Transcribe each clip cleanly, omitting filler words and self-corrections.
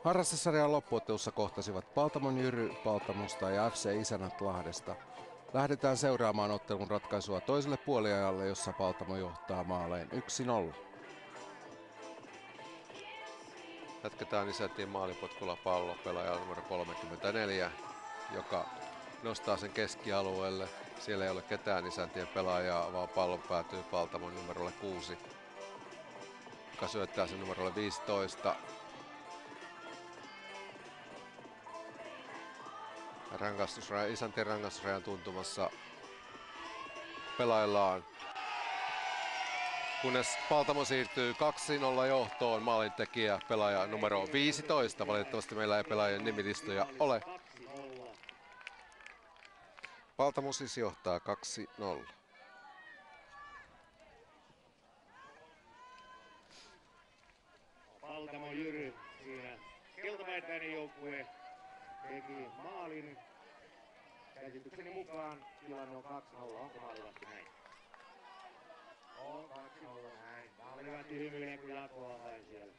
Harrastesarjan loppuottelussa kohtasivat Paltamon Jyry Paltamosta ja FC Isännät Lahdesta. Lähdetään seuraamaan ottelun ratkaisua toiselle puoliajalle, jossa Paltamo johtaa maaleen 1-0. Jatketaan Isäntien maalipotkulla pallo pelaaja numero 34, joka nostaa sen keskialueelle. Siellä ei ole ketään Isäntien pelaajaa, vaan pallo päätyy Paltamon numerolle 6, joka syöttää sen numerolle 15. Isäntien rangaistusrajan tuntumassa pelaillaan. Kunnes Paltamo siirtyy 2-0 johtoon, maalintekijä pelaaja numero 15. Valitettavasti meillä ei pelaajien nimilistoja ole. Paltamo siis johtaa 2-0. Paltamo Jyry siinä keltapäitäinen joukkue teki maalin. Käsitykseni mukaan tilanne on 2-0. Onko maalivahti näin? On 2-0 näin. Maalivahti hymyilee kun jatkoa päin siellä.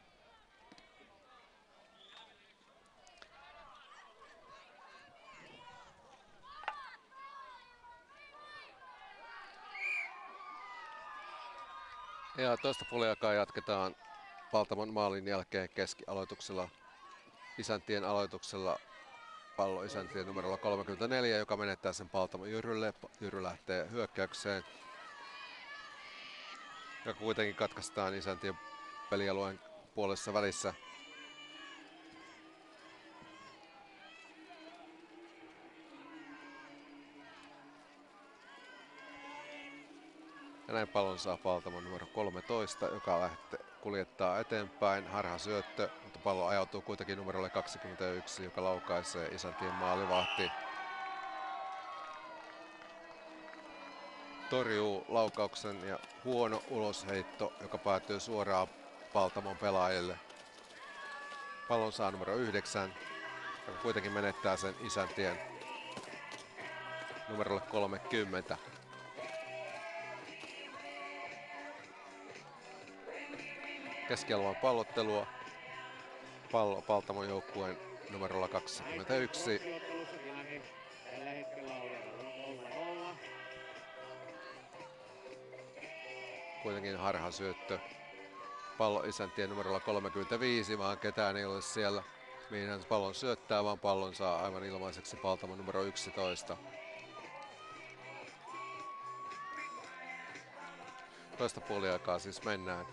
Ja toista puoliaikaa jatketaan Paltamon maalin jälkeen keskialoituksella. Isäntien aloituksella pallo Isäntien numerolla 34, joka menettää sen Paltamon Jyrylle. Jyry lähtee hyökkäykseen, joka kuitenkin katkaistaan Isäntien pelialueen puolessa välissä. Ja näin pallon saa Paltamon numero 13, joka kuljettaa eteenpäin. Harhasyöttö, mutta pallo ajautuu kuitenkin numerolle 21, joka laukaisee Isäntien maalivahti. Torjuu laukauksen ja huono ulosheitto, joka päätyy suoraan Paltamon pelaajille. Pallon saa numero 9, joka kuitenkin menettää sen Isäntien numerolle 30. Keskialueen pallottelua. Pallo Paltamon joukkueen numerolla 21. Tällä hetkellä on 0-0. Kuitenkin harhasyöttö. Pallo Isäntien numerolla 35, vaan ketään ei ole siellä, mihin hän pallon syöttää, vaan pallon saa aivan ilmaiseksi Paltamon numero 11. Toista puoliaikaa siis mennään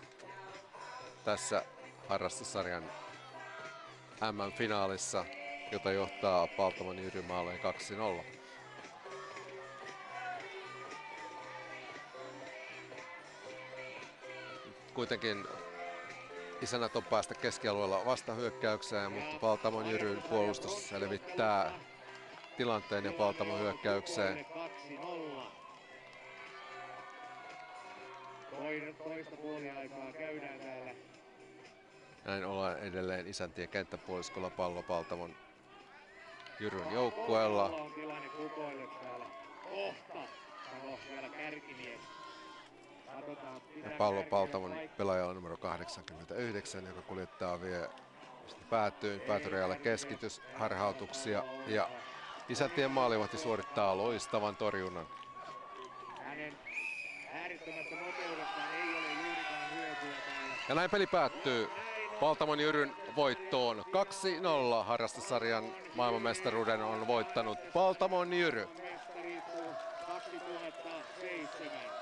tässä harrastesarjan MM-finaalissa, jota johtaa Paltamon Jyry maaleen 2-0. Kuitenkin Isännät on päästä keskialueella vastahyökkäykseen, mutta Paltamon Jyryn puolustus selvittää tilanteen ja Paltamon hyökkäykseen. Toista puoliaikaa käydään täällä. Näin ollaan edelleen Isäntien kenttäpuoliskolla, pallo Paltamon Jyryn joukkueella. On tilanne kukoille täällä. Kohta, sanoo vielä kärkimies. Ja pallo Paltamon pelaajalla numero 89, joka kuljettaa vie päätyrajalle keskitys, harhautuksia ja Isäntien maalivahti suorittaa loistavan torjunnan. Hänen äärettömästä nopeudestaan ei ole juurikaan hyötyä täällä. Ja näin peli päättyy Paltamon Jyryn voittoon 2-0. Harrastesarjan maailmanmestaruuden on voittanut Paltamon Jyry. Mestari 2007.